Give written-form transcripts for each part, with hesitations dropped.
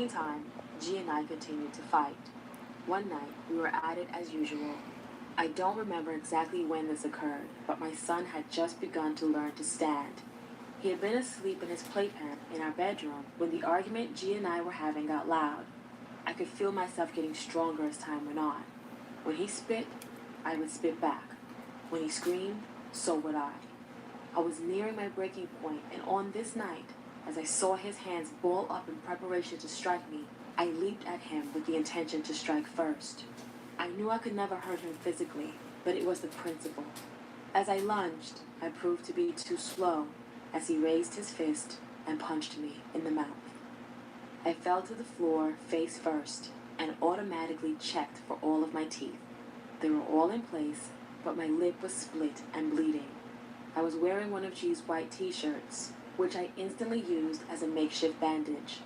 meantime, G and I continued to fight. One night, we were at it as usual. I don't remember exactly when this occurred, but my son had just begun to learn to stand. He had been asleep in his playpen in our bedroom when the argument G and I were having got loud. I could feel myself getting stronger as time went on. When he spit, I would spit back. When he screamed, so would I. I was nearing my breaking point, and on this night, as I saw his hands ball up in preparation to strike me, I leaped at him with the intention to strike first. I knew I could never hurt him physically, but it was the principle. As I lunged, I proved to be too slow as he raised his fist and punched me in the mouth. I fell to the floor face first and automatically checked for all of my teeth. They were all in place, but my lip was split and bleeding. I was wearing one of G's white t-shirts, which I instantly used as a makeshift bandage.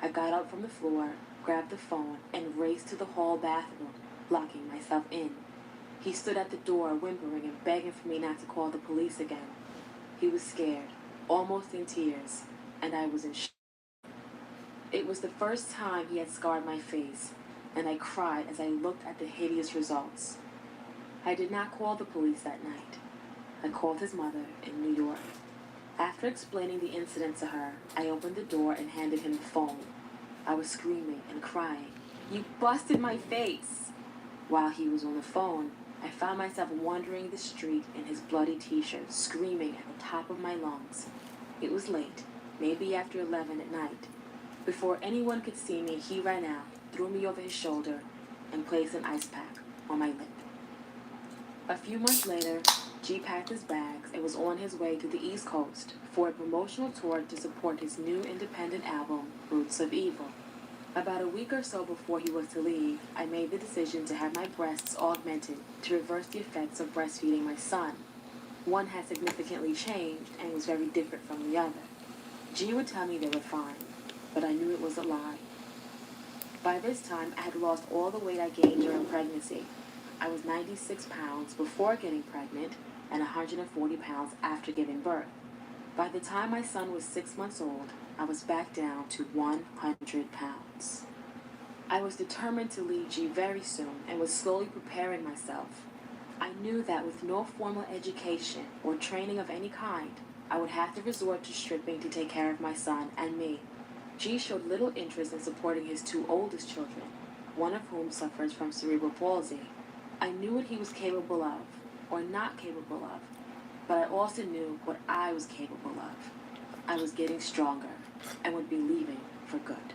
I got up from the floor, grabbed the phone, and raced to the hall bathroom, locking myself in. He stood at the door whimpering and begging for me not to call the police again. He was scared, almost in tears, and I was in shock. It was the first time he had scarred my face, and I cried as I looked at the hideous results. I did not call the police that night. I called his mother in New York. After explaining the incident to her, I opened the door and handed him the phone. I was screaming and crying, "You busted my face!" While he was on the phone, I found myself wandering the street in his bloody t-shirt, screaming at the top of my lungs. It was late, maybe after 11 at night. Before anyone could see me, he ran out, threw me over his shoulder, and placed an ice pack on my lip. A few months later, G packed his bags and was on his way to the East Coast for a promotional tour to support his new independent album, Roots of Evil. About a week or so before he was to leave, I made the decision to have my breasts augmented to reverse the effects of breastfeeding my son. One had significantly changed and was very different from the other. G would tell me they were fine, but I knew it was a lie. By this time, I had lost all the weight I gained during pregnancy. I was 96 pounds before getting pregnant and 140 pounds after giving birth. By the time my son was 6 months old, I was back down to 100 pounds. I was determined to leave G very soon and was slowly preparing myself. I knew that with no formal education or training of any kind, I would have to resort to stripping to take care of my son and me. G showed little interest in supporting his two oldest children, one of whom suffers from cerebral palsy. I knew what he was capable of, or not capable of, but I also knew what I was capable of. I was getting stronger and would be leaving for good.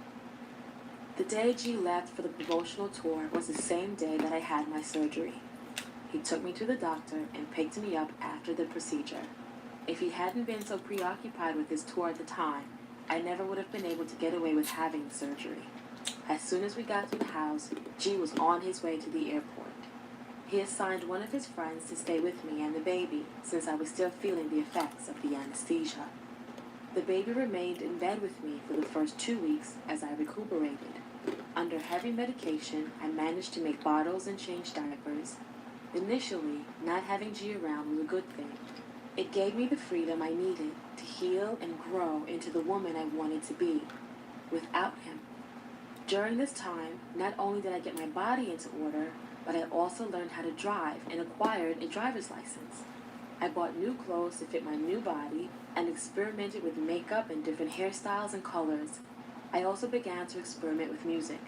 The day G left for the promotional tour was the same day that I had my surgery. He took me to the doctor and picked me up after the procedure. If he hadn't been so preoccupied with his tour at the time, I never would have been able to get away with having the surgery. As soon as we got to the house, G was on his way to the airport. He assigned one of his friends to stay with me and the baby, since I was still feeling the effects of the anesthesia. The baby remained in bed with me for the first 2 weeks as I recuperated. Under heavy medication, I managed to make bottles and change diapers. Initially, not having G around was a good thing. It gave me the freedom I needed to heal and grow into the woman I wanted to be, without him. During this time, not only did I get my body into order, but I also learned how to drive and acquired a driver's license. I bought new clothes to fit my new body and experimented with makeup and different hairstyles and colors. I also began to experiment with music.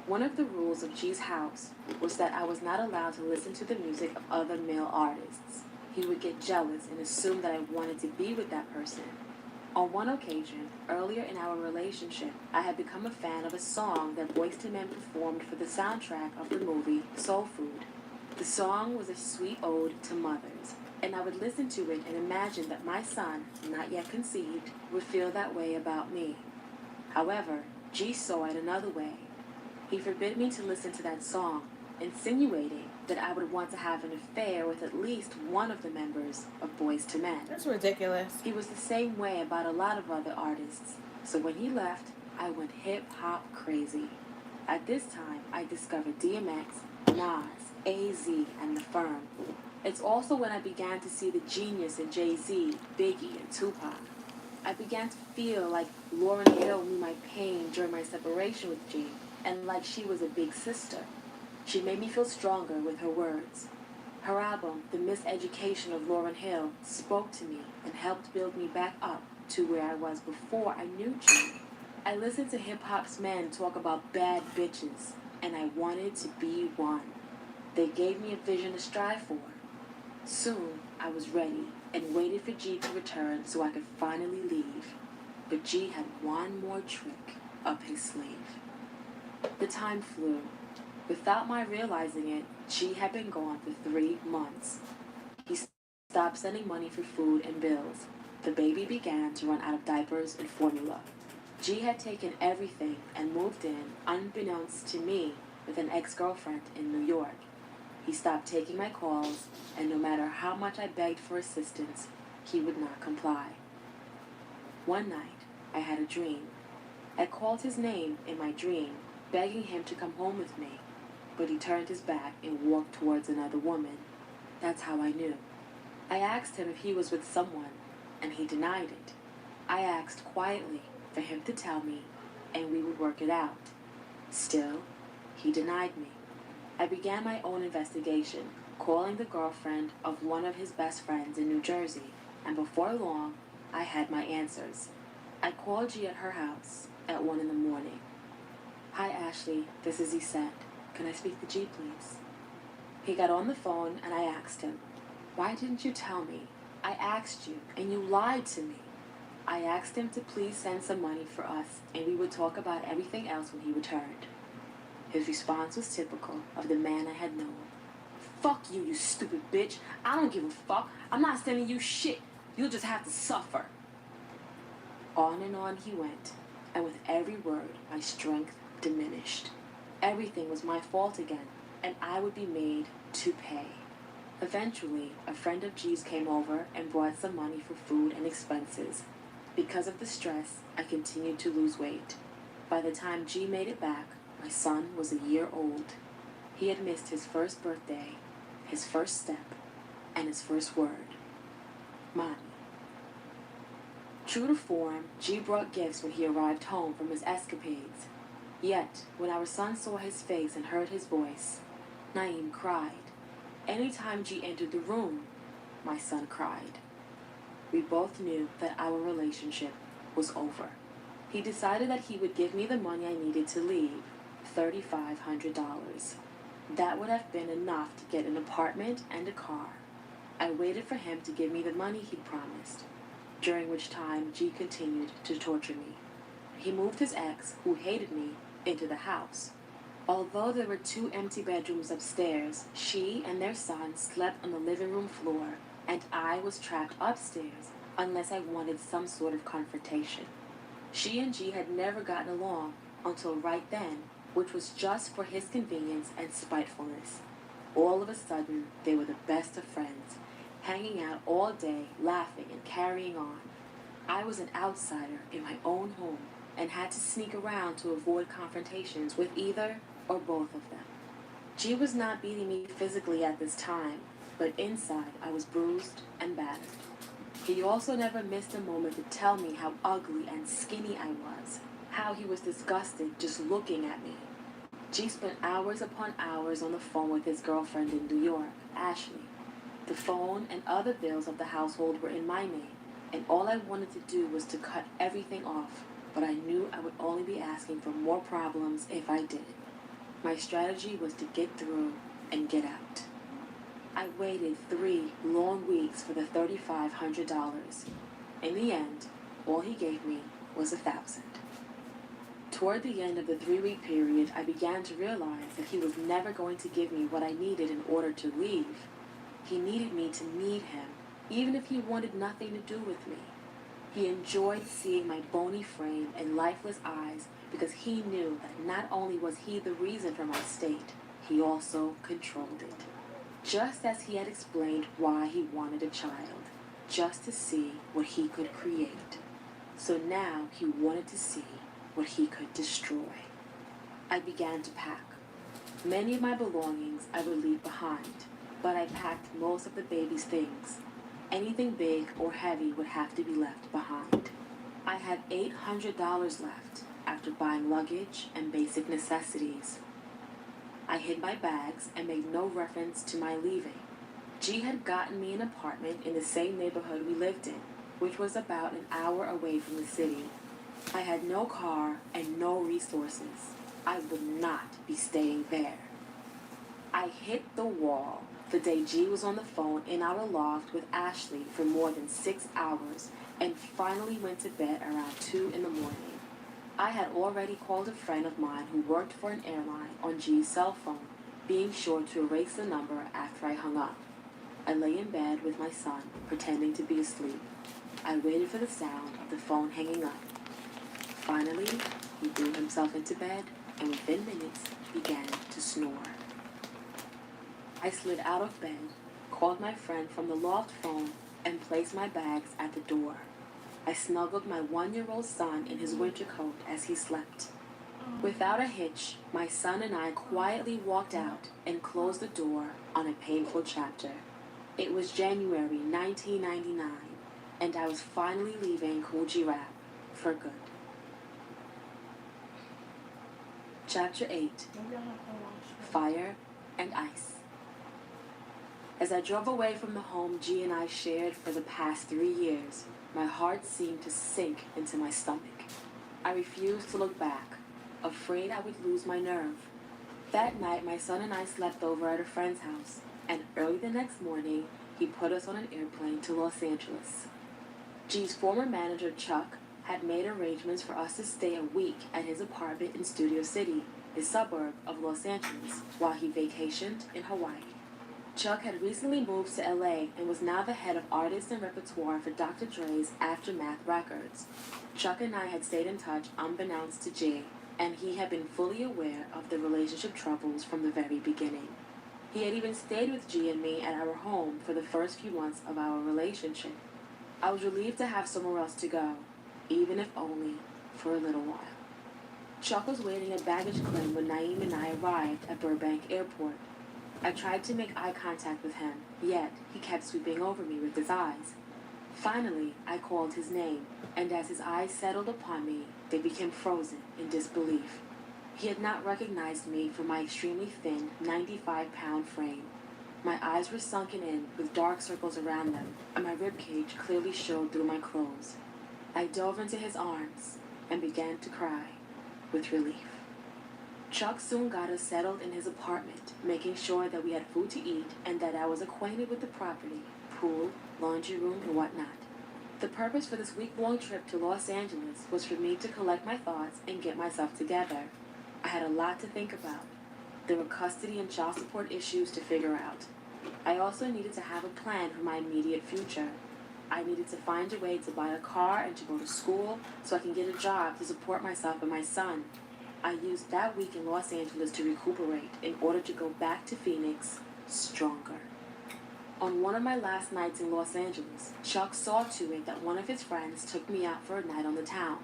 One of the rules of G's house was that I was not allowed to listen to the music of other male artists. He would get jealous and assume that I wanted to be with that person. On one occasion, earlier in our relationship, I had become a fan of a song that Boyz II Men performed for the soundtrack of the movie Soul Food. The song was a sweet ode to mothers, and I would listen to it and imagine that my son, not yet conceived, would feel that way about me. However, G saw it another way. He forbid me to listen to that song, insinuating that I would want to have an affair with at least one of the members of Boyz II Men. That's ridiculous. He was the same way about a lot of other artists, so when he left, I went hip-hop crazy. At this time, I discovered DMX, Nas, AZ, and The Firm. It's also when I began to see the genius in Jay-Z, Biggie, and Tupac. I began to feel like Lauren Hill knew my pain during my separation with G, and like she was a big sister. She made me feel stronger with her words. Her album, The Miseducation of Lauryn Hill, spoke to me and helped build me back up to where I was before I knew G. I listened to hip-hop's men talk about bad bitches, and I wanted to be one. They gave me a vision to strive for. Soon, I was ready and waited for G to return so I could finally leave. But G had one more trick up his sleeve. The time flew. Without my realizing it, G had been gone for 3 months. He stopped sending money for food and bills. The baby began to run out of diapers and formula. G had taken everything and moved in, unbeknownst to me, with an ex-girlfriend in New York. He stopped taking my calls, and no matter how much I begged for assistance, he would not comply. One night, I had a dream. I called his name in my dream, begging him to come home with me, but he turned his back and walked towards another woman. That's how I knew. I asked him if he was with someone, and he denied it. I asked quietly for him to tell me, and we would work it out. Still, he denied me. I began my own investigation, calling the girlfriend of one of his best friends in New Jersey, and before long, I had my answers. I called G at her house at 1 in the morning. Hi, Ashley, this is Isette. Can I speak to G, please? He got on the phone and I asked him, why didn't you tell me? I asked you, and you lied to me. I asked him to please send some money for us, and we would talk about everything else when he returned. His response was typical of the man I had known. Fuck you, you stupid bitch. I don't give a fuck. I'm not sending you shit. You'll just have to suffer. On and on he went, and with every word, my strength diminished. Everything was my fault again, and I would be made to pay. Eventually, a friend of G's came over and brought some money for food and expenses. Because of the stress, I continued to lose weight. By the time G made it back, my son was a year old. He had missed his first birthday, his first step, and his first word. Mommy. True to form, G brought gifts when he arrived home from his escapades. Yet, when our son saw his face and heard his voice, Naeem cried. Anytime G entered the room, my son cried. We both knew that our relationship was over. He decided that he would give me the money I needed to leave, $3,500. That would have been enough to get an apartment and a car. I waited for him to give me the money he'd promised, during which time G continued to torture me. He moved his ex, who hated me, into the house. Although there were 2 empty bedrooms upstairs, she and their son slept on the living room floor, and I was trapped upstairs unless I wanted some sort of confrontation. She and G had never gotten along until right then, which was just for his convenience and spitefulness. All of a sudden, they were the best of friends, hanging out all day, laughing and carrying on. I was an outsider in my own home and had to sneak around to avoid confrontations with either or both of them. G was not beating me physically at this time, but inside I was bruised and battered. He also never missed a moment to tell me how ugly and skinny I was, how he was disgusted just looking at me. G spent hours upon hours on the phone with his girlfriend in New York, Ashley. The phone and other bills of the household were in my name, and all I wanted to do was to cut everything off, but I knew I would only be asking for more problems if I did. My strategy was to get through and get out. I waited 3 long weeks for the $3,500. In the end, all he gave me was $1,000. Toward the end of the 3-week period, I began to realize that he was never going to give me what I needed in order to leave. He needed me to need him, even if he wanted nothing to do with me. He enjoyed seeing my bony frame and lifeless eyes because he knew that not only was he the reason for my state, he also controlled it. Just as he had explained why he wanted a child, just to see what he could create. So now he wanted to see what he could destroy. I began to pack. Many of my belongings I would leave behind, but I packed most of the baby's things. Anything big or heavy would have to be left behind. I had $800 left after buying luggage and basic necessities. I hid my bags and made no reference to my leaving. G had gotten me an apartment in the same neighborhood we lived in, which was about an hour away from the city. I had no car and no resources. I would not be staying there. I hit the wall the day G was on the phone in our loft with Ashley for more than 6 hours and finally went to bed around 2 in the morning. I had already called a friend of mine who worked for an airline on G's cell phone, being sure to erase the number after I hung up. I lay in bed with my son, pretending to be asleep. I waited for the sound of the phone hanging up. Finally, he threw himself into bed and within minutes began to snore. I slid out of bed, called my friend from the loft phone, and placed my bags at the door. I snuggled my 1-year-old son in his winter coat as he slept. Without a hitch, my son and I quietly walked out and closed the door on a painful chapter. It was January 1999, and I was finally leaving Cool G Rap for good. Chapter 8: Fire and Ice. As I drove away from the home G and I shared for the past 3 years, my heart seemed to sink into my stomach. I refused to look back, afraid I would lose my nerve. That night, my son and I slept over at a friend's house, and early the next morning, he put us on an airplane to Los Angeles. G's former manager, Chuck, had made arrangements for us to stay a week at his apartment in Studio City, a suburb of Los Angeles, while he vacationed in Hawaii. Chuck had recently moved to LA and was now the head of artists and repertoire for Dr. Dre's Aftermath Records. Chuck and I had stayed in touch unbeknownst to G, and he had been fully aware of the relationship troubles from the very beginning. He had even stayed with G and me at our home for the first few months of our relationship. I was relieved to have somewhere else to go, even if only for a little while. Chuck was waiting at baggage claim when Naeem and I arrived at Burbank Airport. I tried to make eye contact with him, yet he kept sweeping over me with his eyes. Finally, I called his name, and as his eyes settled upon me, they became frozen in disbelief. He had not recognized me for my extremely thin, 95-pound frame. My eyes were sunken in with dark circles around them, and my ribcage clearly showed through my clothes. I dove into his arms and began to cry with relief. Chuck soon got us settled in his apartment, making sure that we had food to eat and that I was acquainted with the property, pool, laundry room, and whatnot. The purpose for this week-long trip to Los Angeles was for me to collect my thoughts and get myself together. I had a lot to think about. There were custody and child support issues to figure out. I also needed to have a plan for my immediate future. I needed to find a way to buy a car and to go to school so I can get a job to support myself and my son. I used that week in Los Angeles to recuperate in order to go back to Phoenix stronger. On one of my last nights in Los Angeles, Chuck saw to it that one of his friends took me out for a night on the town.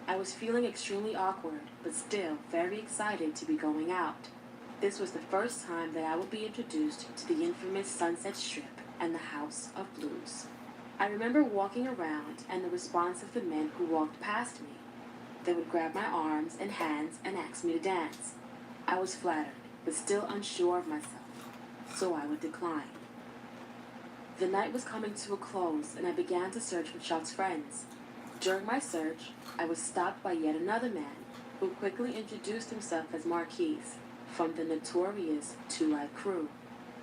I was feeling extremely awkward, but still very excited to be going out. This was the first time that I would be introduced to the infamous Sunset Strip and the House of Blues. I remember walking around and the response of the men who walked past me. They would grab my arms and hands and ask me to dance. I was flattered, but still unsure of myself, so I would decline. The night was coming to a close, and I began to search for Chuck's friends. During my search, I was stopped by yet another man, who quickly introduced himself as Marquise, from the notorious Two Live Crew.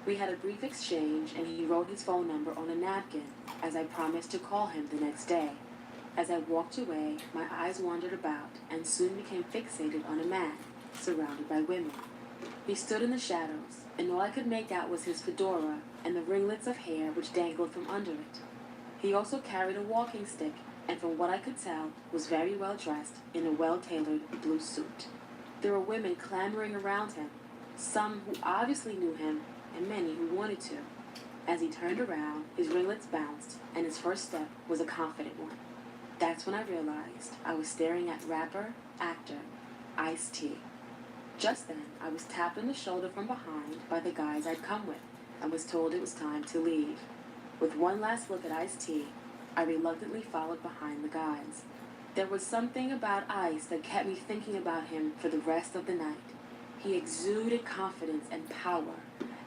We had a brief exchange, and he wrote his phone number on a napkin, as I promised to call him the next day. As I walked away, my eyes wandered about and soon became fixated on a man, surrounded by women. He stood in the shadows, and all I could make out was his fedora and the ringlets of hair which dangled from under it. He also carried a walking stick, and from what I could tell, was very well dressed in a well-tailored blue suit. There were women clamoring around him, some who obviously knew him, and many who wanted to. As he turned around, his ringlets bounced, and his first step was a confident one. That's when I realized I was staring at rapper, actor, Ice-T. Just then, I was tapped on the shoulder from behind by the guys I'd come with, and was told it was time to leave. With one last look at Ice-T, I reluctantly followed behind the guys. There was something about Ice that kept me thinking about him for the rest of the night. He exuded confidence and power,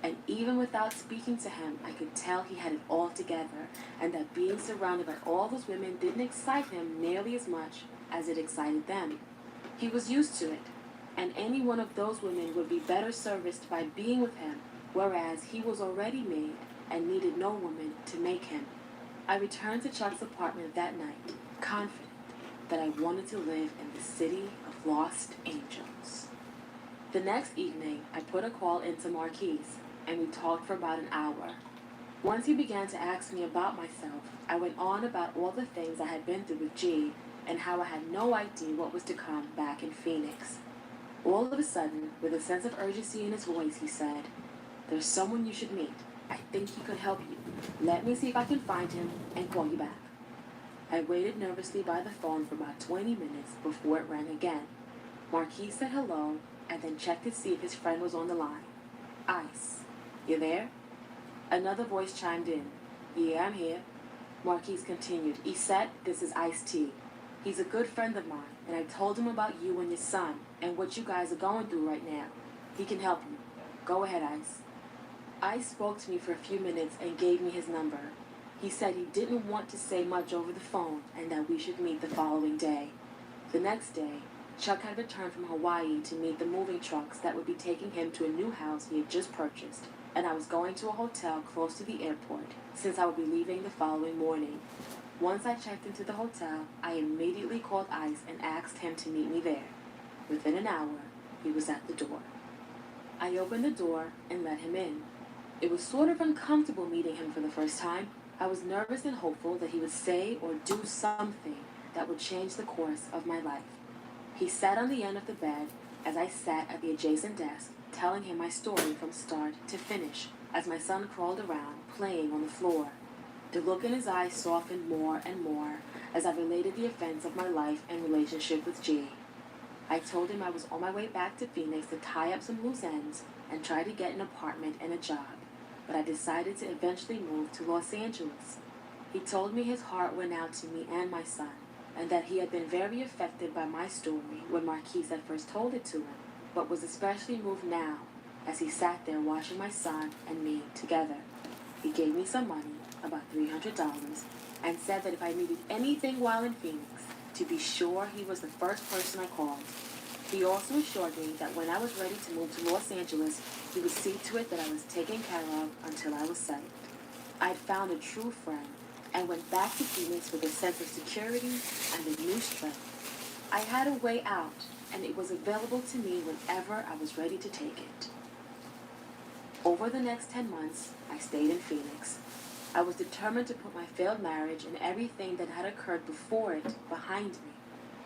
and even without speaking to him, I could tell he had it all together, and that being surrounded by all those women didn't excite him nearly as much as it excited them. He was used to it, and any one of those women would be better serviced by being with him, whereas he was already made and needed no woman to make him. I returned to Chuck's apartment that night, confident that I wanted to live in the city of lost angels. The next evening, I put a call into Marquise, and we talked for about an hour. Once he began to ask me about myself, I went on about all the things I had been through with G and how I had no idea what was to come back in Phoenix. All of a sudden, with a sense of urgency in his voice, he said, "There's someone you should meet. I think he could help you. Let me see if I can find him and call you back." I waited nervously by the phone for about 20 minutes before it rang again. Marquis said hello and then checked to see if his friend was on the line. "Ice, you there?" Another voice chimed in. "Yeah, I'm here." Marquis continued, "Isette, this is Ice-T. He's a good friend of mine, and I told him about you and your son and what you guys are going through right now. He can help you. Go ahead, Ice." Ice spoke to me for a few minutes and gave me his number. He said he didn't want to say much over the phone and that we should meet the following day. The next day, Chuck had returned from Hawaii to meet the moving trucks that would be taking him to a new house he had just purchased, and I was going to a hotel close to the airport since I would be leaving the following morning. Once I checked into the hotel, I immediately called Ice and asked him to meet me there. Within an hour, he was at the door. I opened the door and let him in. It was sort of uncomfortable meeting him for the first time. I was nervous and hopeful that he would say or do something that would change the course of my life. He sat on the end of the bed as I sat at the adjacent desk, telling him my story from start to finish as my son crawled around, playing on the floor. The look in his eyes softened more and more as I related the events of my life and relationship with G. I told him I was on my way back to Phoenix to tie up some loose ends and try to get an apartment and a job, but I decided to eventually move to Los Angeles. He told me his heart went out to me and my son, and that he had been very affected by my story when Marquise had first told it to him, but was especially moved now as he sat there watching my son and me together. He gave me some money, about $300, and said that if I needed anything while in Phoenix, to be sure he was the first person I called. He also assured me that when I was ready to move to Los Angeles, he would see to it that I was taken care of until I was saved. I'd found a true friend and went back to Phoenix with a sense of security and a new strength. I had a way out, and it was available to me whenever I was ready to take it. Over the next 10 months, I stayed in Phoenix. I was determined to put my failed marriage and everything that had occurred before it behind me.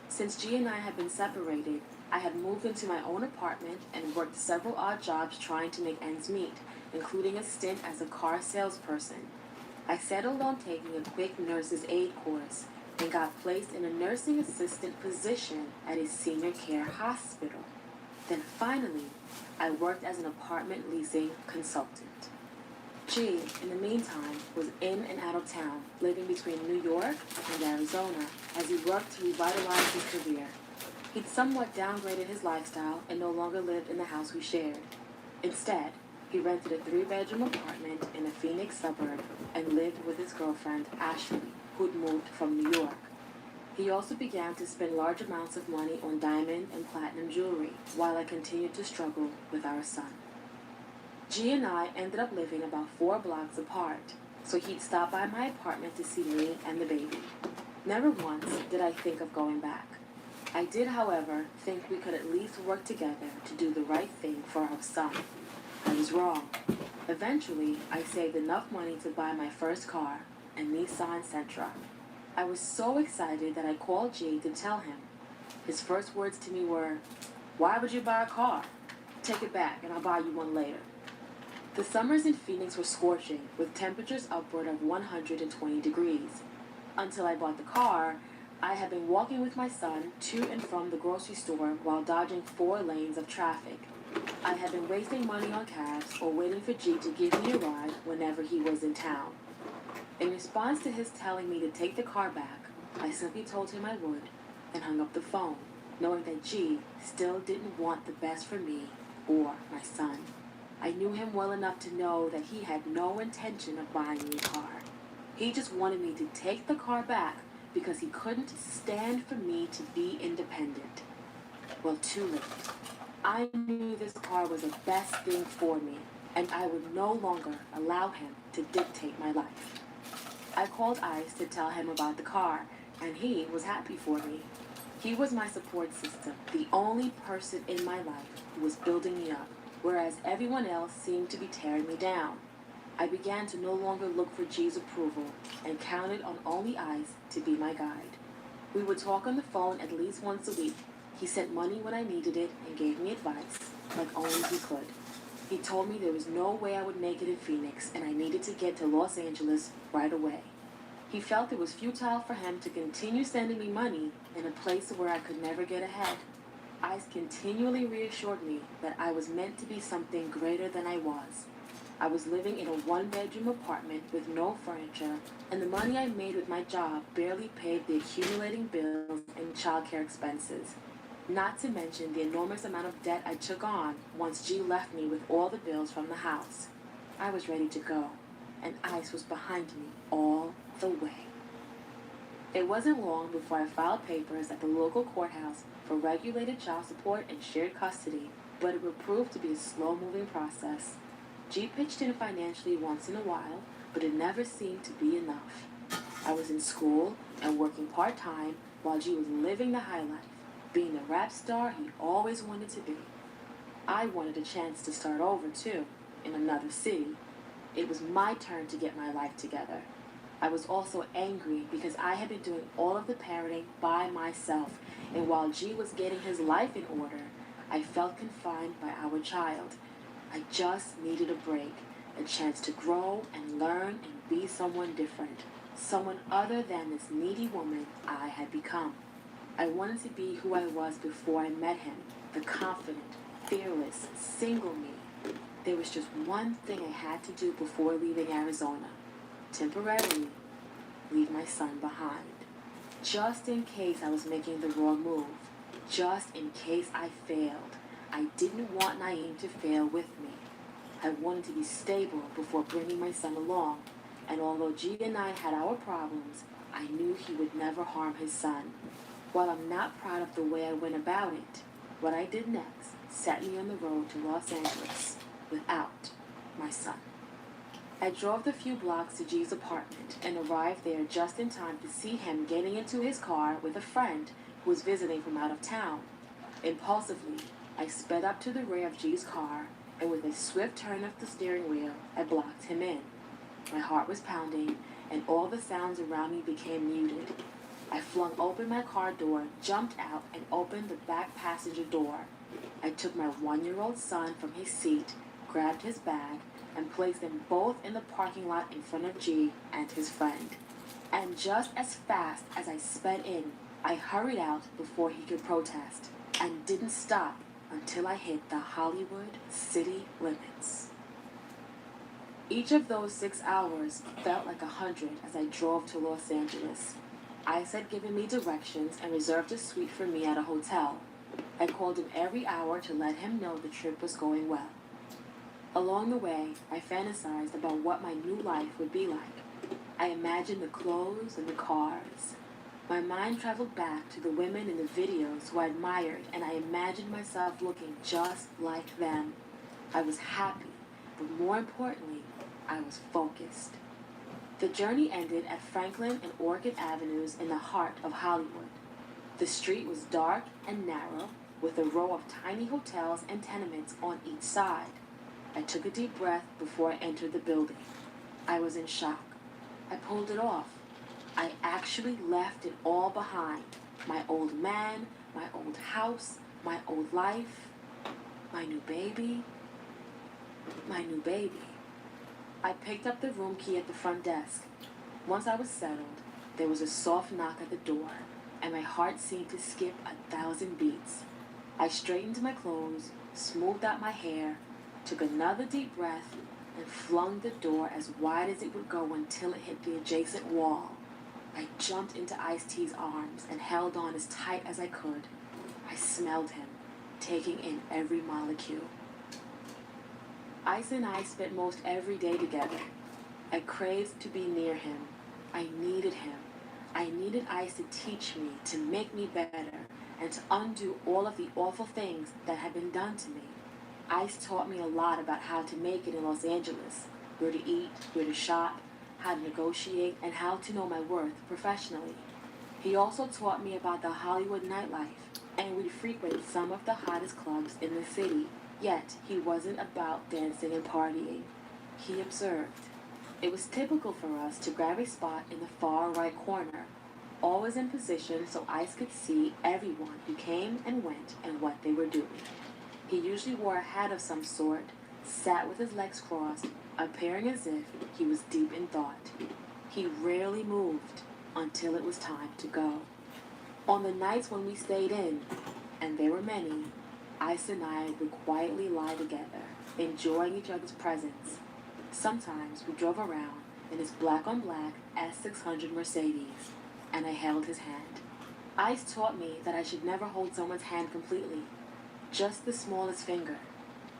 Since G and I had been separated, I had moved into my own apartment and worked several odd jobs trying to make ends meet, including a stint as a car salesperson. I settled on taking a quick nurse's aid course and got placed in a nursing assistant position at a senior care hospital. Then finally, I worked as an apartment leasing consultant. G, in the meantime, was in and out of town, living between New York and Arizona as he worked to revitalize his career. He'd somewhat downgraded his lifestyle and no longer lived in the house we shared. Instead, he rented a 3-bedroom apartment in a Phoenix suburb and lived with his girlfriend, Ashley, who'd moved from New York. He also began to spend large amounts of money on diamond and platinum jewelry while I continued to struggle with our son. G and I ended up living about 4 blocks apart, so he'd stop by my apartment to see me and the baby. Never once did I think of going back. I did, however, think we could at least work together to do the right thing for our son. I was wrong. Eventually, I saved enough money to buy my first car, a Nissan Sentra. I was so excited that I called G to tell him. His first words to me were, "Why would you buy a car? Take it back and I'll buy you one later." The summers in Phoenix were scorching, with temperatures upward of 120 degrees. Until I bought the car, I had been walking with my son to and from the grocery store while dodging 4 lanes of traffic. I had been wasting money on cabs or waiting for G to give me a ride whenever he was in town. In response to his telling me to take the car back, I simply told him I would, and hung up the phone, knowing that G still didn't want the best for me or my son. I knew him well enough to know that he had no intention of buying me a car. He just wanted me to take the car back because he couldn't stand for me to be independent. Well, too late. I knew this car was the best thing for me, and I would no longer allow him to dictate my life. I called Ice to tell him about the car, and he was happy for me. He was my support system, the only person in my life who was building me up, whereas everyone else seemed to be tearing me down. I began to no longer look for G's approval and counted on only Ice to be my guide. We would talk on the phone at least once a week. He sent money when I needed it and gave me advice, like only he could. He told me there was no way I would make it in Phoenix and I needed to get to Los Angeles right away. He felt it was futile for him to continue sending me money in a place where I could never get ahead. Ice continually reassured me that I was meant to be something greater than I was. I was living in a one-bedroom apartment with no furniture, and the money I made with my job barely paid the accumulating bills and childcare expenses. Not to mention the enormous amount of debt I took on once G left me with all the bills from the house. I was ready to go, and Ice was behind me all the way. It wasn't long before I filed papers at the local courthouse for regulated child support and shared custody, but it would prove to be a slow-moving process. G pitched in financially once in a while, but it never seemed to be enough. I was in school and working part-time while G was living the high life, being the rap star he always wanted to be. I wanted a chance to start over, too, in another city. It was my turn to get my life together. I was also angry because I had been doing all of the parenting by myself, and while G was getting his life in order, I felt confined by our child. I just needed a break, a chance to grow and learn and be someone different, someone other than this needy woman I had become. I wanted to be who I was before I met him, the confident, fearless, single me. There was just one thing I had to do before leaving Arizona. Temporarily, leave my son behind. Just in case I was making the wrong move. Just in case I failed. I didn't want Naeem to fail with me. I wanted to be stable before bringing my son along, and although G and I had our problems, I knew he would never harm his son. While I'm not proud of the way I went about it, what I did next set me on the road to Los Angeles without my son. I drove the few blocks to G's apartment and arrived there just in time to see him getting into his car with a friend who was visiting from out of town. Impulsively, I sped up to the rear of G's car, and with a swift turn of the steering wheel, I blocked him in. My heart was pounding, and all the sounds around me became muted. I flung open my car door, jumped out, and opened the back passenger door. I took my 1-year-old son from his seat, grabbed his bag, and placed them both in the parking lot in front of G and his friend. And just as fast as I sped in, I hurried out before he could protest, and didn't stop until I hit the Hollywood city limits. Each of those 6 hours felt like 100 as I drove to Los Angeles. Ice had given me directions and reserved a suite for me at a hotel. I called him every hour to let him know the trip was going well. Along the way, I fantasized about what my new life would be like. I imagined the clothes and the cars. My mind traveled back to the women in the videos who I admired, and I imagined myself looking just like them. I was happy, but more importantly, I was focused. The journey ended at Franklin and Orchid Avenues in the heart of Hollywood. The street was dark and narrow, with a row of tiny hotels and tenements on each side. I took a deep breath before I entered the building. I was in shock. I pulled it off. I actually left it all behind. My old man, my old house, my old life, my new baby. I picked up the room key at the front desk. Once I was settled, there was a soft knock at the door, and my heart seemed to skip 1,000 beats. I straightened my clothes, smoothed out my hair, took another deep breath, and flung the door as wide as it would go until it hit the adjacent wall. I jumped into Ice-T's arms and held on as tight as I could. I smelled him, taking in every molecule. Ice and I spent most every day together. I craved to be near him. I needed him. I needed Ice to teach me, to make me better, and to undo all of the awful things that had been done to me. Ice taught me a lot about how to make it in Los Angeles, where to eat, where to shop, how to negotiate, and how to know my worth professionally. He also taught me about the Hollywood nightlife, and we'd frequent some of the hottest clubs in the city. Yet, he wasn't about dancing and partying. He observed. It was typical for us to grab a spot in the far right corner, always in position so Ice could see everyone who came and went and what they were doing. He usually wore a hat of some sort, sat with his legs crossed, appearing as if he was deep in thought. He rarely moved until it was time to go. On the nights when we stayed in, and there were many, Ice and I would quietly lie together, enjoying each other's presence. Sometimes we drove around in his black-on-black S600 Mercedes, and I held his hand. Ice taught me that I should never hold someone's hand completely, just the smallest finger.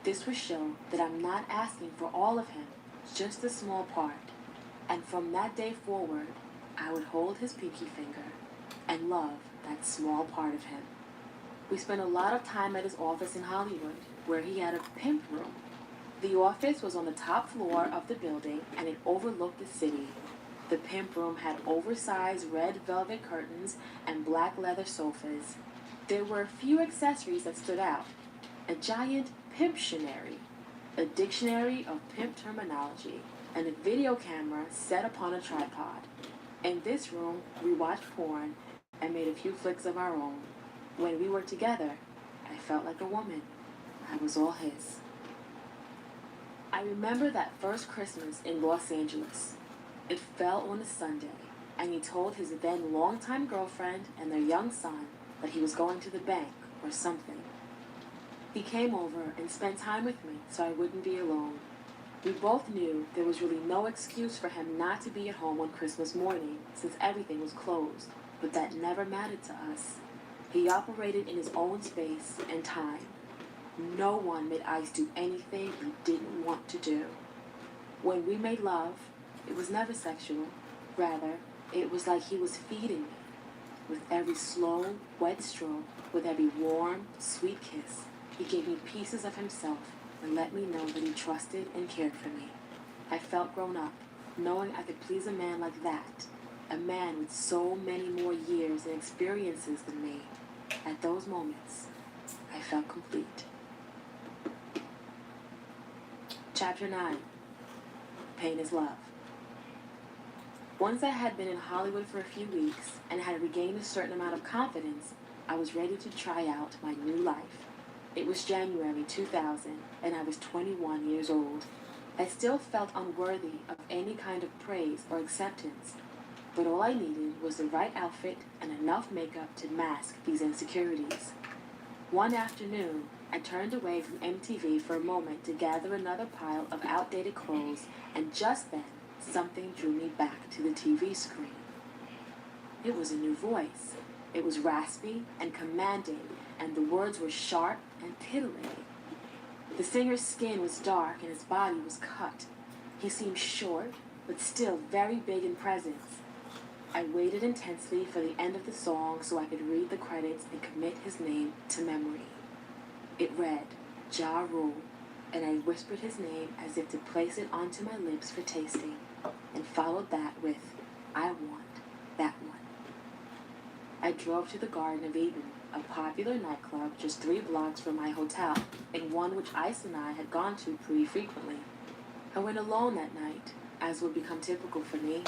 This would show that I'm not asking for all of him, just a small part. And from that day forward, I would hold his pinky finger and love that small part of him. We spent a lot of time at his office in Hollywood, where he had a pimp room. The office was on the top floor of the building, and it overlooked the city. The pimp room had oversized red velvet curtains and black leather sofas. There were a few accessories that stood out. A giant pimptionary, a dictionary of pimp terminology, and a video camera set upon a tripod. In this room, we watched porn and made a few flicks of our own. When we were together, I felt like a woman. I was all his. I remember that first Christmas in Los Angeles. It fell on a Sunday, and he told his then longtime girlfriend and their young son that he was going to the bank or something. He came over and spent time with me so I wouldn't be alone. We both knew there was really no excuse for him not to be at home on Christmas morning since everything was closed, but that never mattered to us. He operated in his own space and time. No one made Ice do anything he didn't want to do. When we made love, it was never sexual. Rather, it was like he was feeding me. With every slow, wet stroke, with every warm, sweet kiss, he gave me pieces of himself and let me know that he trusted and cared for me. I felt grown up, knowing I could please a man like that, a man with so many more years and experiences than me. At those moments, I felt complete. Chapter 9. Pain is Love. Once I had been in Hollywood for a few weeks and had regained a certain amount of confidence, I was ready to try out my new life. It was January 2000, and I was 21 years old. I still felt unworthy of any kind of praise or acceptance, but all I needed was the right outfit and enough makeup to mask these insecurities. One afternoon, I turned away from MTV for a moment to gather another pile of outdated clothes, and just then, something drew me back to the TV screen. It was a new voice. It was raspy and commanding, and the words were sharp and titillating. The singer's skin was dark and his body was cut. He seemed short, but still very big in presence. I waited intensely for the end of the song so I could read the credits and commit his name to memory. It read, Ja Rule, and I whispered his name as if to place it onto my lips for tasting, and followed that with, I want that one. I drove to the Garden of Eden, a popular nightclub just 3 blocks from my hotel, and one which Ice and I had gone to pretty frequently. I went alone that night, as would become typical for me.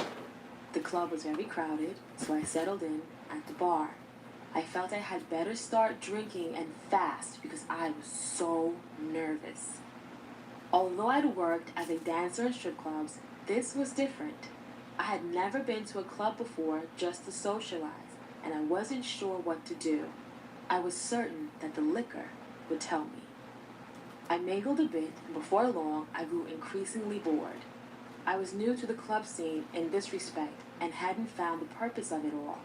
The club was very crowded, so I settled in at the bar. I felt I had better start drinking and fast because I was so nervous. Although I'd worked as a dancer in strip clubs, this was different. I had never been to a club before just to socialize, and I wasn't sure what to do. I was certain that the liquor would tell me. I mingled a bit, and before long, I grew increasingly bored. I was new to the club scene in this respect, and hadn't found the purpose of it all.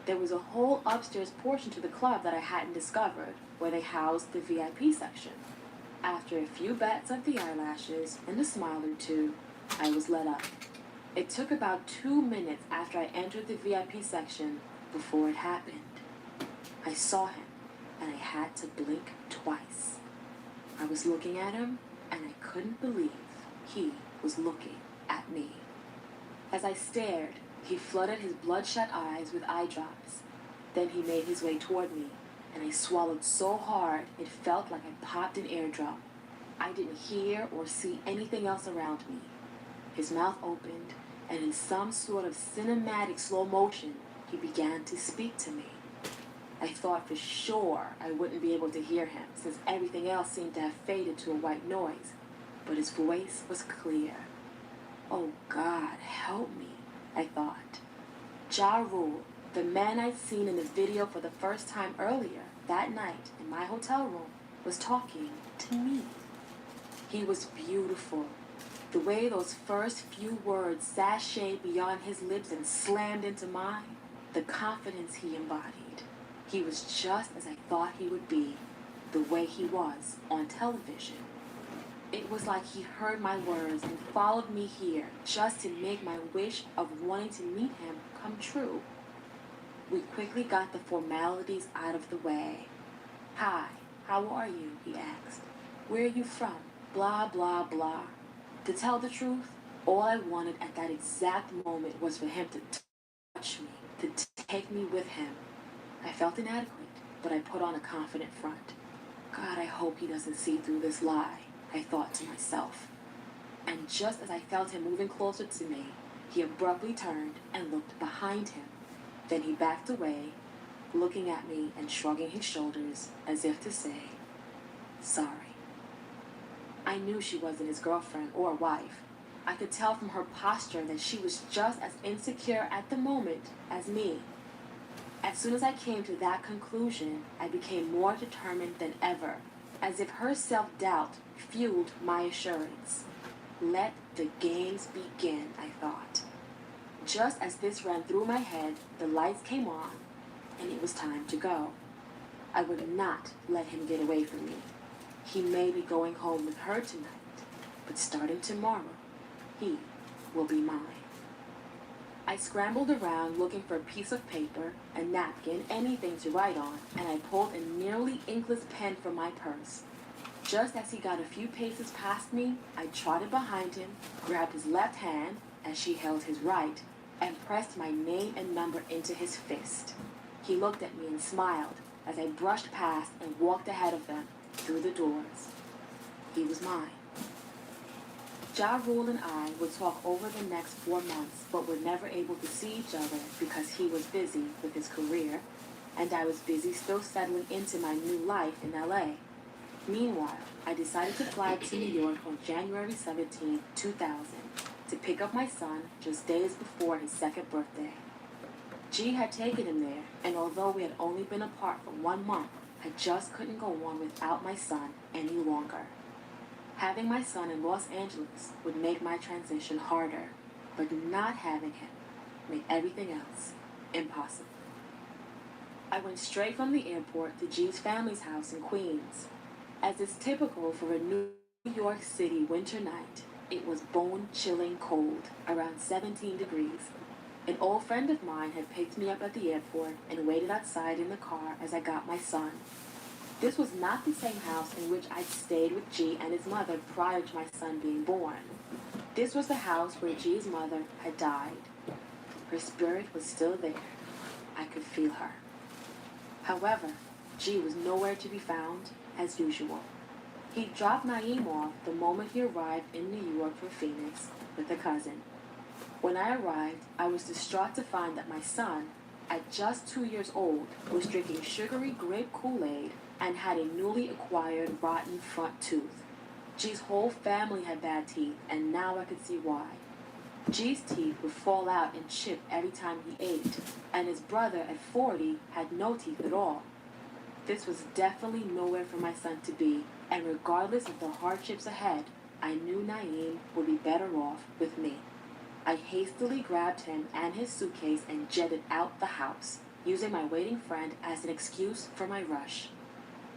There was a whole upstairs portion to the club that I hadn't discovered, where they housed the VIP section. After a few bats of the eyelashes and a smile or two, I was let up. It took about 2 minutes after I entered the VIP section before it happened. I saw him, and I had to blink twice. I was looking at him, and I couldn't believe he was looking at me. As I stared, he flooded his bloodshot eyes with eye drops. Then he made his way toward me, and I swallowed so hard it felt like I popped an eardrum. I didn't hear or see anything else around me. His mouth opened, and in some sort of cinematic slow motion, he began to speak to me. I thought for sure I wouldn't be able to hear him, since everything else seemed to have faded to a white noise, but his voice was clear. Oh God, help me, I thought. Ja Rule, the man I'd seen in the video for the first time earlier that night in my hotel room, was talking to me. He was beautiful. The way those first few words sashayed beyond his lips and slammed into mine, the confidence he embodied. He was just as I thought he would be, the way he was on television. It was like he heard my words and followed me here just to make my wish of wanting to meet him come true. We quickly got the formalities out of the way. Hi, how are you? He asked. Where are you from? Blah, blah, blah. To tell the truth, all I wanted at that exact moment was for him to touch me, to take me with him. I felt inadequate, but I put on a confident front. God, I hope he doesn't see through this lie, I thought to myself. And just as I felt him moving closer to me, he abruptly turned and looked behind him. Then he backed away, looking at me and shrugging his shoulders as if to say, sorry. I knew she wasn't his girlfriend or wife. I could tell from her posture that she was just as insecure at the moment as me. As soon as I came to that conclusion, I became more determined than ever, as if her self-doubt fueled my assurance. Let the games begin, I thought. Just as this ran through my head, the lights came on, and it was time to go. I would not let him get away from me. He may be going home with her tonight, but starting tomorrow, he will be mine. I scrambled around looking for a piece of paper, a napkin, anything to write on, and I pulled a nearly inkless pen from my purse. Just as he got a few paces past me, I trotted behind him, grabbed his left hand as she held his right, and pressed my name and number into his fist. He looked at me and smiled as I brushed past and walked ahead of them through the doors. He was mine. Ja Rule and I would talk over the next 4 months, but were never able to see each other because he was busy with his career, and I was busy still settling into my new life in LA. Meanwhile, I decided to fly to New York on January 17, 2000, to pick up my son just days before his second birthday. G had taken him there, and although we had only been apart for 1 month, I just couldn't go on without my son any longer. Having my son in Los Angeles would make my transition harder, but not having him made everything else impossible. I went straight from the airport to G's family's house in Queens. As is typical for a New York City winter night, it was bone-chilling cold, around 17 degrees. An old friend of mine had picked me up at the airport and waited outside in the car as I got my son. This was not the same house in which I'd stayed with G and his mother prior to my son being born. This was the house where G's mother had died. Her spirit was still there. I could feel her. However, G was nowhere to be found, as usual. He dropped Naeem off the moment he arrived in New York from Phoenix with a cousin. When I arrived, I was distraught to find that my son, at just 2 years old, was drinking sugary grape Kool-Aid and had a newly acquired rotten front tooth. G's whole family had bad teeth, and now I could see why. G's teeth would fall out and chip every time he ate, and his brother at 40 had no teeth at all. This was definitely nowhere for my son to be, and regardless of the hardships ahead, I knew Naeem would be better off with me. I hastily grabbed him and his suitcase and jetted out the house, using my waiting friend as an excuse for my rush.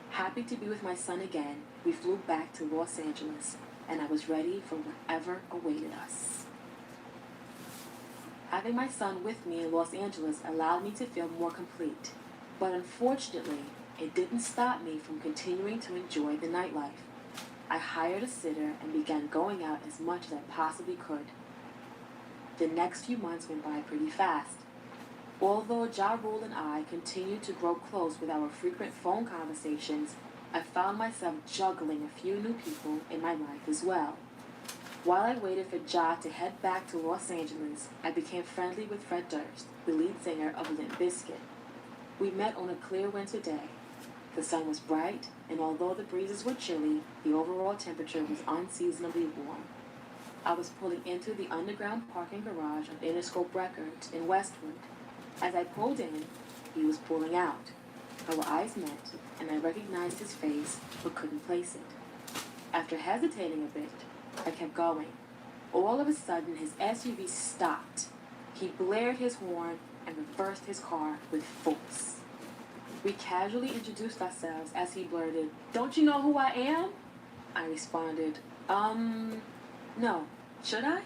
Happy to be with my son again, we flew back to Los Angeles, and I was ready for whatever awaited us. Having my son with me in Los Angeles allowed me to feel more complete, but unfortunately, it didn't stop me from continuing to enjoy the nightlife. I hired a sitter and began going out as much as I possibly could. The next few months went by pretty fast. Although Ja Rule and I continued to grow close with our frequent phone conversations, I found myself juggling a few new people in my life as well. While I waited for Ja to head back to Los Angeles, I became friendly with Fred Durst, the lead singer of Limp Bizkit. We met on a clear winter day. The sun was bright, and although the breezes were chilly, the overall temperature was unseasonably warm. I was pulling into the underground parking garage of Interscope Records in Westwood. As I pulled in, he was pulling out. Our eyes met, and I recognized his face, but couldn't place it. After hesitating a bit, I kept going. All of a sudden, his SUV stopped. He blared his horn and reversed his car with force. We casually introduced ourselves as he blurted, "Don't you know who I am?" I responded, no. Should I?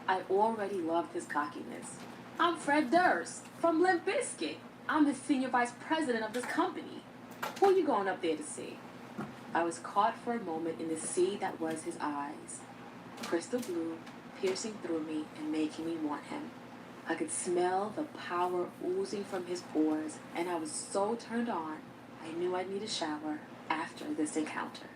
I already loved his cockiness. "I'm Fred Durst from Limp Bizkit. I'm the senior vice president of this company. Who are you going up there to see?" I was caught for a moment in the sea that was his eyes. Crystal blue, piercing through me and making me want him. I could smell the power oozing from his pores, and I was so turned on, I knew I'd need a shower after this encounter.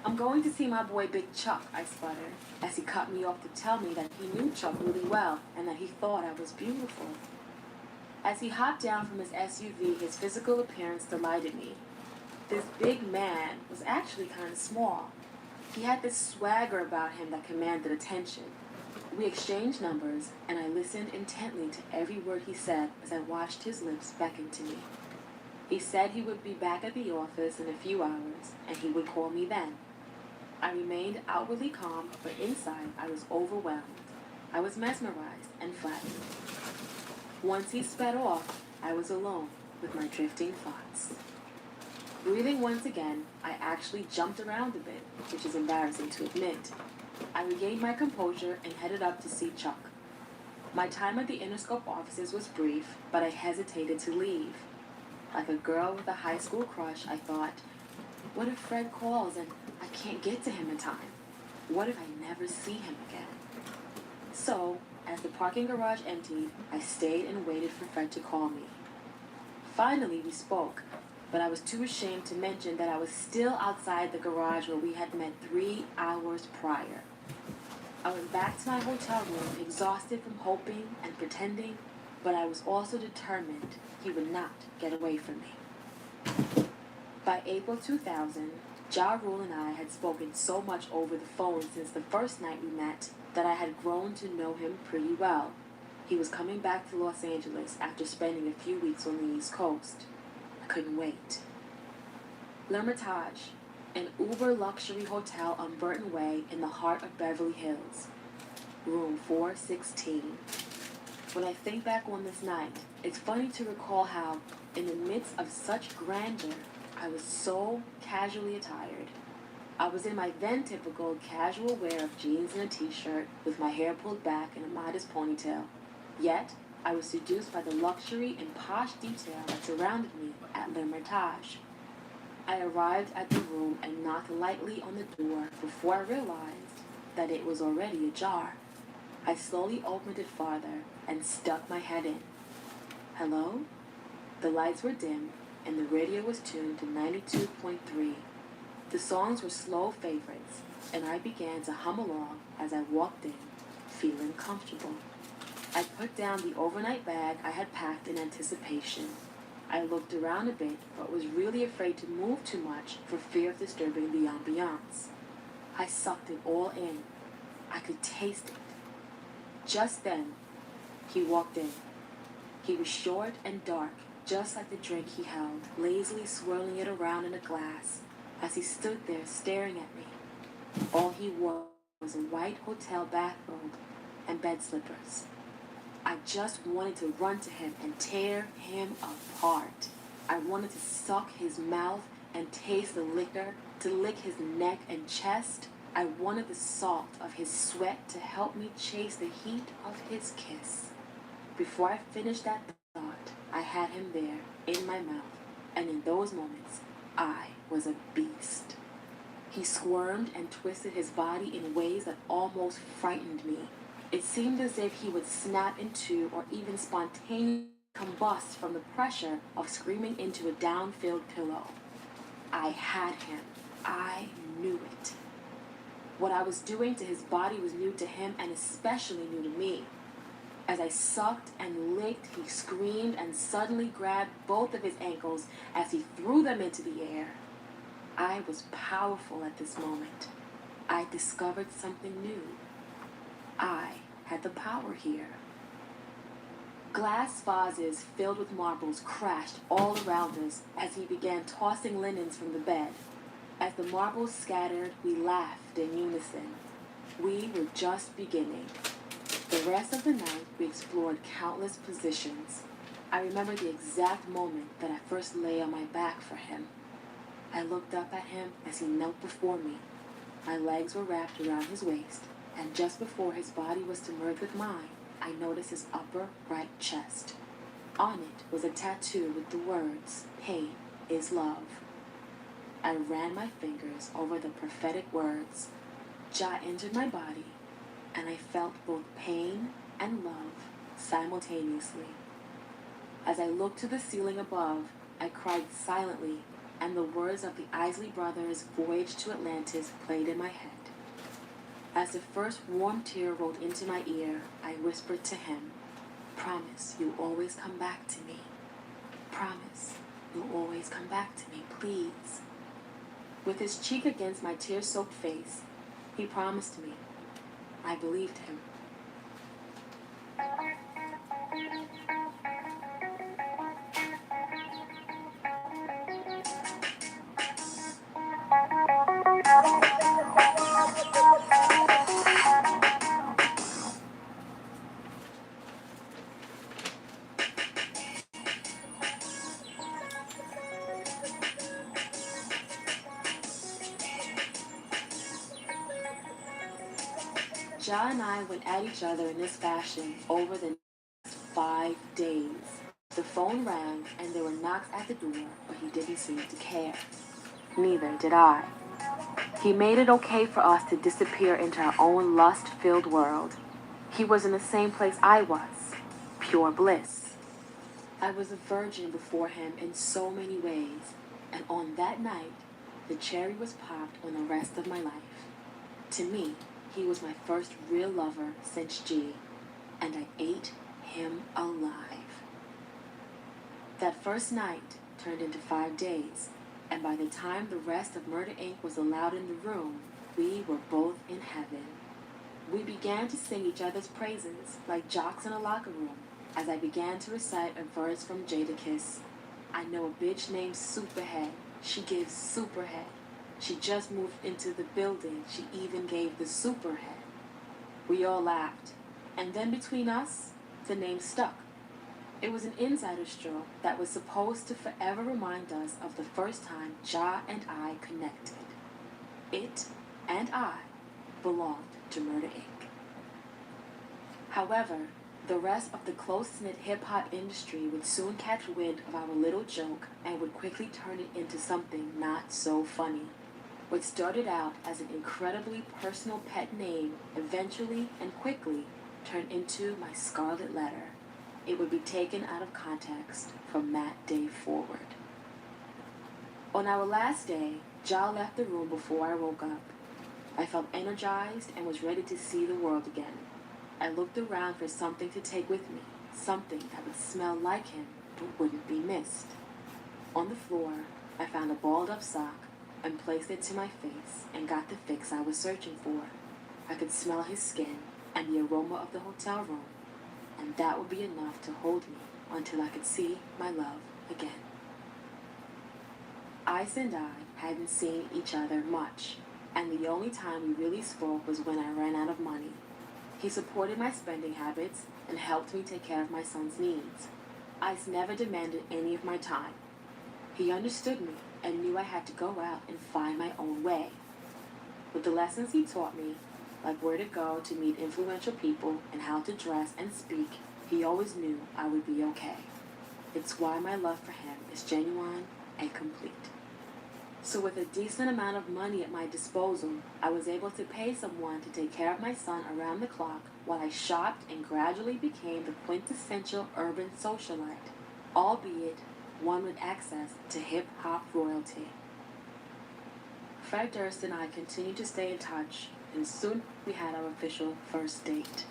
"I'm going to see my boy Big Chuck," I sputtered, as he cut me off to tell me that he knew Chuck really well and that he thought I was beautiful. As he hopped down from his SUV, his physical appearance delighted me. This big man was actually kind of small. He had this swagger about him that commanded attention. We exchanged numbers, and I listened intently to every word he said as I watched his lips beckon to me. He said he would be back at the office in a few hours, and he would call me then. I remained outwardly calm, but inside I was overwhelmed. I was mesmerized and flattered. Once he sped off, I was alone with my drifting thoughts. Breathing once again, I actually jumped around a bit, which is embarrassing to admit. I regained my composure and headed up to see Chuck. My time at the Interscope offices was brief, but I hesitated to leave. Like a girl with a high school crush, I thought, what if Fred calls and I can't get to him in time? What if I never see him again? So, as the parking garage emptied, I stayed and waited for Fred to call me. Finally, we spoke, but I was too ashamed to mention that I was still outside the garage where we had met 3 hours prior. I went back to my hotel room, exhausted from hoping and pretending, but I was also determined he would not get away from me. By April 2000, Ja Rule and I had spoken so much over the phone since the first night we met that I had grown to know him pretty well. He was coming back to Los Angeles after spending a few weeks on the East Coast. I couldn't wait. L'Hermitage, an uber luxury hotel on Burton Way in the heart of Beverly Hills. Room 416. When I think back on this night, it's funny to recall how, in the midst of such grandeur, I was so casually attired. I was in my then typical casual wear of jeans and a t-shirt with my hair pulled back in a modest ponytail. Yet, I was seduced by the luxury and posh detail that surrounded me at L'Hermitage. I arrived at the room and knocked lightly on the door before I realized that it was already ajar. I slowly opened it farther and stuck my head in. Hello? The lights were dim and the radio was tuned to 92.3. The songs were slow favorites, and I began to hum along as I walked in, feeling comfortable. I put down the overnight bag I had packed in anticipation. I looked around a bit, but was really afraid to move too much for fear of disturbing the ambiance. I sucked it all in. I could taste it. Just then, he walked in. He was short and dark, just like the drink he held, lazily swirling it around in a glass as he stood there staring at me. All he wore was a white hotel bathrobe and bed slippers. I just wanted to run to him and tear him apart. I wanted to suck his mouth and taste the liquor, to lick his neck and chest. I wanted the salt of his sweat to help me chase the heat of his kiss. Before I finished that thought, I had him there in my mouth, and in those moments, I was a beast. He squirmed and twisted his body in ways that almost frightened me. It seemed as if he would snap in two or even spontaneously combust from the pressure of screaming into a down-filled pillow. I had him. I knew it. What I was doing to his body was new to him and especially new to me. As I sucked and licked, he screamed and suddenly grabbed both of his ankles as he threw them into the air. I was powerful at this moment. I discovered something new. I had the power here. Glass vases filled with marbles crashed all around us as he began tossing linens from the bed. As the marbles scattered, we laughed in unison. We were just beginning. The rest of the night, we explored countless positions. I remember the exact moment that I first lay on my back for him. I looked up at him as he knelt before me. My legs were wrapped around his waist, and just before his body was to merge with mine, I noticed his upper right chest. On it was a tattoo with the words, "Pain is love." I ran my fingers over the prophetic words. Jah entered my body, and I felt both pain and love simultaneously. As I looked to the ceiling above, I cried silently, and the words of the Isley Brothers' Voyage to Atlantis played in my head. As the first warm tear rolled into my ear, I whispered to him, "Promise you'll always come back to me. Promise you'll always come back to me, please." With his cheek against my tear-soaked face, he promised me. I believed him. Jah and I went at each other in this fashion over the next 5 days. The phone rang and there were knocks at the door, but he didn't seem to care. Neither did I. He made it okay for us to disappear into our own lust-filled world. He was in the same place I was, pure bliss. I was a virgin before him in so many ways, and on that night, the cherry was popped on the rest of my life. To me, he was my first real lover since G, and I ate him alive. That first night turned into 5 days, and by the time the rest of Murder Inc. was allowed in the room, we were both in heaven. We began to sing each other's praises like jocks in a locker room as I began to recite a verse from Jadakiss. I know a bitch named Superhead. She gives superhead. She just moved into the building. She even gave the superhead. We all laughed. And then between us, the name stuck. It was an insider stroke that was supposed to forever remind us of the first time Jah and I connected. It and I belonged to Murder Inc. However, the rest of the close-knit hip-hop industry would soon catch wind of our little joke and would quickly turn it into something not so funny. What started out as an incredibly personal pet name eventually and quickly turned into my scarlet letter. It would be taken out of context from that day forward. On our last day, Jah left the room before I woke up. I felt energized and was ready to see the world again. I looked around for something to take with me, something that would smell like him but wouldn't be missed. On the floor, I found a balled-up sock and placed it to my face and got the fix I was searching for. I could smell his skin and the aroma of the hotel room, and that would be enough to hold me until I could see my love again. Ice and I hadn't seen each other much, and the only time we really spoke was when I ran out of money. He supported my spending habits and helped me take care of my son's needs. Ice never demanded any of my time. He understood me and knew I had to go out and find my own way. With the lessons he taught me, like where to go to meet influential people and how to dress and speak, he always knew I would be okay. It's why my love for him is genuine and complete. So with a decent amount of money at my disposal, I was able to pay someone to take care of my son around the clock while I shopped and gradually became the quintessential urban socialite, albeit one with access to hip-hop royalty. Fred Durst and I continued to stay in touch, and soon we had our official first date.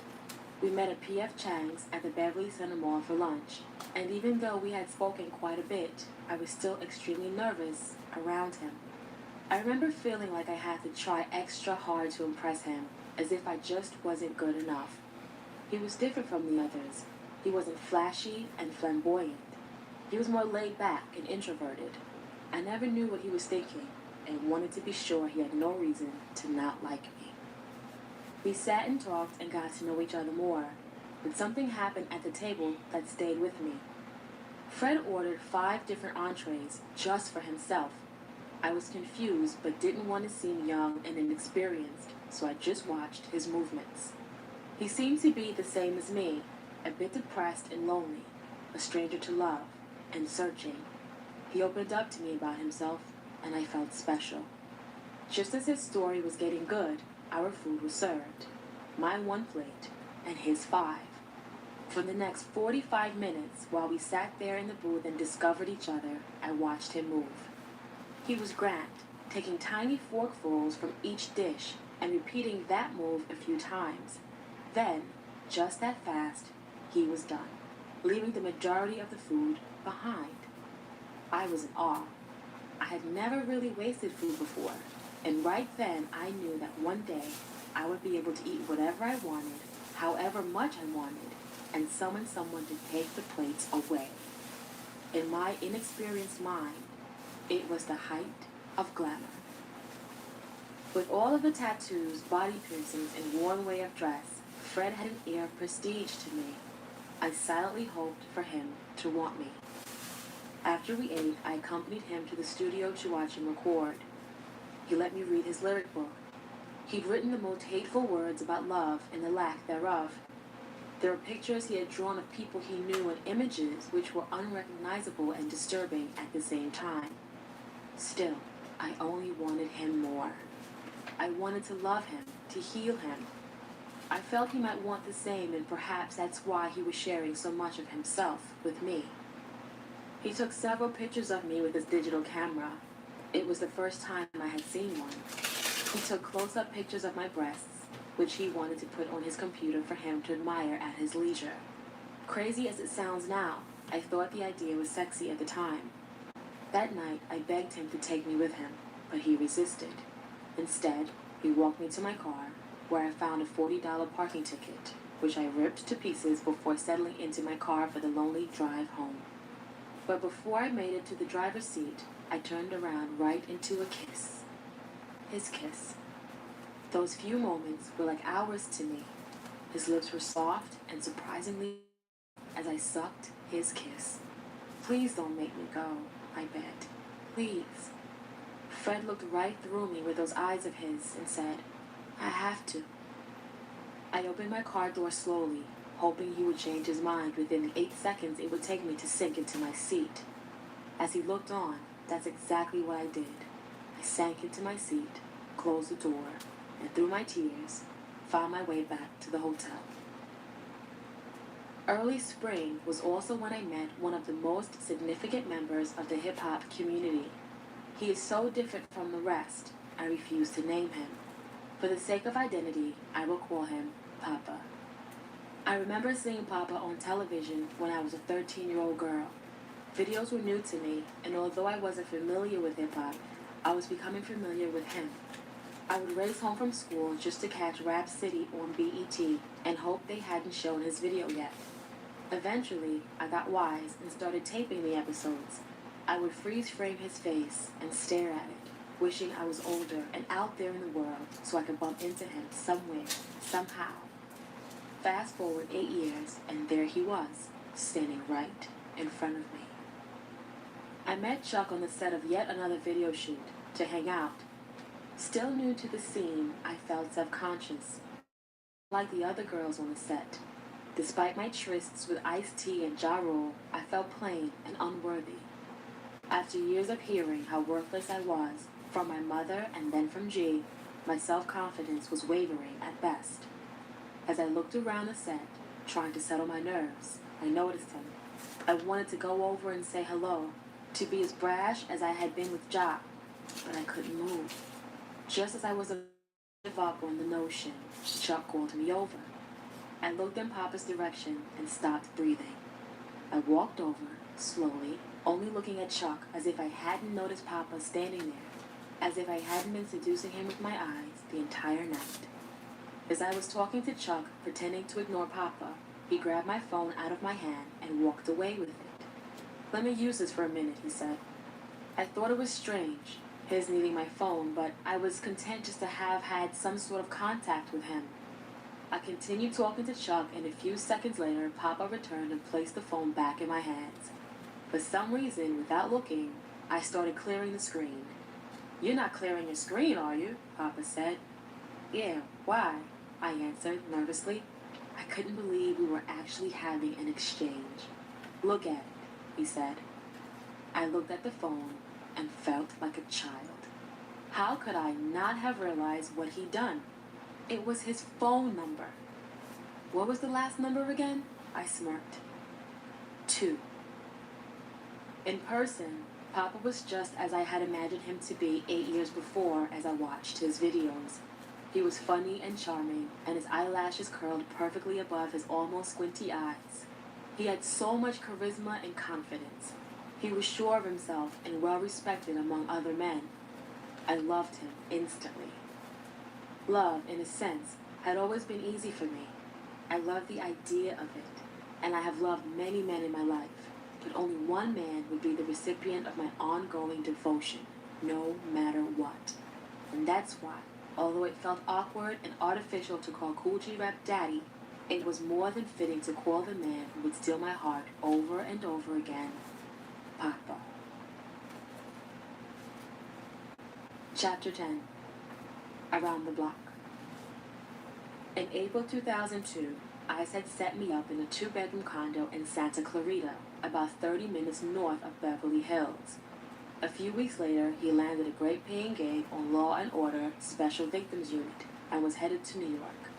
We met at P.F. Chang's at the Beverly Center Mall for lunch, and even though we had spoken quite a bit, I was still extremely nervous around him. I remember feeling like I had to try extra hard to impress him, as if I just wasn't good enough. He was different from the others. He wasn't flashy and flamboyant. He was more laid back and introverted. I never knew what he was thinking, and wanted to be sure he had no reason to not like me. We sat and talked and got to know each other more, but something happened at the table that stayed with me. Fred ordered 5 different entrees just for himself. I was confused but didn't want to seem young and inexperienced, so I just watched his movements. He seemed to be the same as me, a bit depressed and lonely, a stranger to love, and searching. He opened up to me about himself, and I felt special. Just as his story was getting good, our food was served. My 1 plate, and his 5. For the next 45 minutes, while we sat there in the booth and discovered each other, I watched him move. He was grand, taking tiny forkfuls from each dish and repeating that move a few times. Then, just that fast, he was done, leaving the majority of the food behind. I was in awe. I had never really wasted food before, and right then I knew that one day I would be able to eat whatever I wanted, however much I wanted, and summon someone to take the plates away. In my inexperienced mind, it was the height of glamour. With all of the tattoos, body piercings, and worn way of dress, Fred had an air of prestige to me. I silently hoped for him to want me. After we ate, I accompanied him to the studio to watch him record. He let me read his lyric book. He'd written the most hateful words about love and the lack thereof. There were pictures he had drawn of people he knew and images which were unrecognizable and disturbing at the same time. Still, I only wanted him more. I wanted to love him, to heal him. I felt he might want the same, and perhaps that's why he was sharing so much of himself with me. He took several pictures of me with his digital camera. It was the first time I had seen one. He took close-up pictures of my breasts, which he wanted to put on his computer for him to admire at his leisure. Crazy as it sounds now, I thought the idea was sexy at the time. That night, I begged him to take me with him, but he resisted. Instead, he walked me to my car, where I found a $40 parking ticket, which I ripped to pieces before settling into my car for the lonely drive home. But before I made it to the driver's seat, I turned around right into a kiss. His kiss. Those few moments were like hours to me. His lips were soft and surprisingly as I sucked his kiss. Please don't make me go, I begged. Please. Fred looked right through me with those eyes of his and said, I have to. I opened my car door slowly, hoping he would change his mind within the 8 seconds it would take me to sink into my seat. As he looked on, that's exactly what I did. I sank into my seat, closed the door, and through my tears, found my way back to the hotel. Early spring was also when I met one of the most significant members of the hip-hop community. He is so different from the rest, I refuse to name him. For the sake of identity, I will call him Papa. I remember seeing Papa on television when I was a 13-year-old girl. Videos were new to me, and although I wasn't familiar with hip-hop, I was becoming familiar with him. I would race home from school just to catch Rap City on BET and hope they hadn't shown his video yet. Eventually, I got wise and started taping the episodes. I would freeze frame his face and stare at it, wishing I was older and out there in the world so I could bump into him somewhere, somehow. Fast forward 8 years, and there he was, standing right in front of me. I met Chuck on the set of yet another video shoot to hang out. Still new to the scene, I felt self-conscious, like the other girls on the set. Despite my trysts with iced tea and Ja Rule, I felt plain and unworthy. After years of hearing how worthless I was, from my mother and then from G, my self-confidence was wavering at best. As I looked around the set, trying to settle my nerves, I noticed him. I wanted to go over and say hello, to be as brash as I had been with Ja, but I couldn't move. Just as I was about to give up on the notion, Chuck called me over. I looked in Papa's direction and stopped breathing. I walked over, slowly, only looking at Chuck as if I hadn't noticed Papa standing there, as if I hadn't been seducing him with my eyes the entire night. As I was talking to Chuck, pretending to ignore Papa, he grabbed my phone out of my hand and walked away with it. "Let me use this for a minute," he said. I thought it was strange, his needing my phone, but I was content just to have had some sort of contact with him. I continued talking to Chuck, and a few seconds later, Papa returned and placed the phone back in my hands. For some reason, without looking, I started clearing the screen. "You're not clearing your screen, are you?" Papa said. "Yeah, why?" I answered nervously. I couldn't believe we were actually having an exchange. "Look at it," he said. I looked at the phone and felt like a child. How could I not have realized what he'd done? It was his phone number. What was the last number again? I smirked. 2. In person, Papa was just as I had imagined him to be 8 years before as I watched his videos. He was funny and charming, and his eyelashes curled perfectly above his almost squinty eyes. He had so much charisma and confidence. He was sure of himself and well-respected among other men. I loved him instantly. Love, in a sense, had always been easy for me. I loved the idea of it, and I have loved many men in my life, but only one man would be the recipient of my ongoing devotion, no matter what. And that's why, although it felt awkward and artificial to call Cool G Rap Daddy, it was more than fitting to call the man who would steal my heart over and over again, Papa. Chapter 10. Around the Block. In April 2002, Ice had set me up in a 2-bedroom condo in Santa Clarita, about 30 minutes north of Beverly Hills. A few weeks later, he landed a great-paying gig on Law and Order Special Victims Unit and was headed to New York.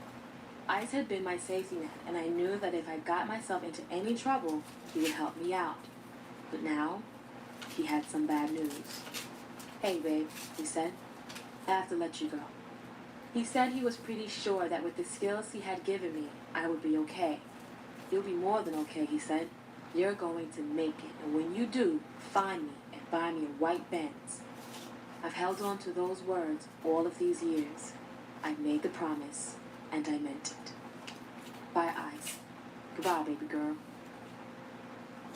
Ice had been my safety net, and I knew that if I got myself into any trouble, he would help me out. But now, he had some bad news. "Hey, babe," he said. "I have to let you go." He said he was pretty sure that with the skills he had given me, I would be okay. "You'll be more than okay," he said. "You're going to make it, and when you do, find me and buy me a white Benz." I've held on to those words all of these years. I made the promise, and I meant it. Bye, Ice. Goodbye, baby girl.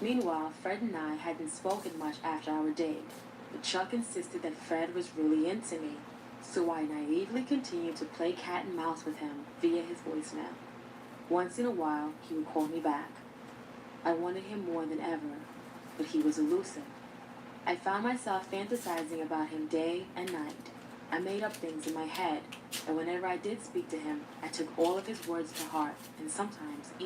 Meanwhile, Fred and I hadn't spoken much after our date, but Chuck insisted that Fred was really into me, so I naively continued to play cat and mouse with him via his voicemail. Once in a while, he would call me back. I wanted him more than ever, but he was elusive. I found myself fantasizing about him day and night. I made up things in my head, and whenever I did speak to him, I took all of his words to heart, and sometimes even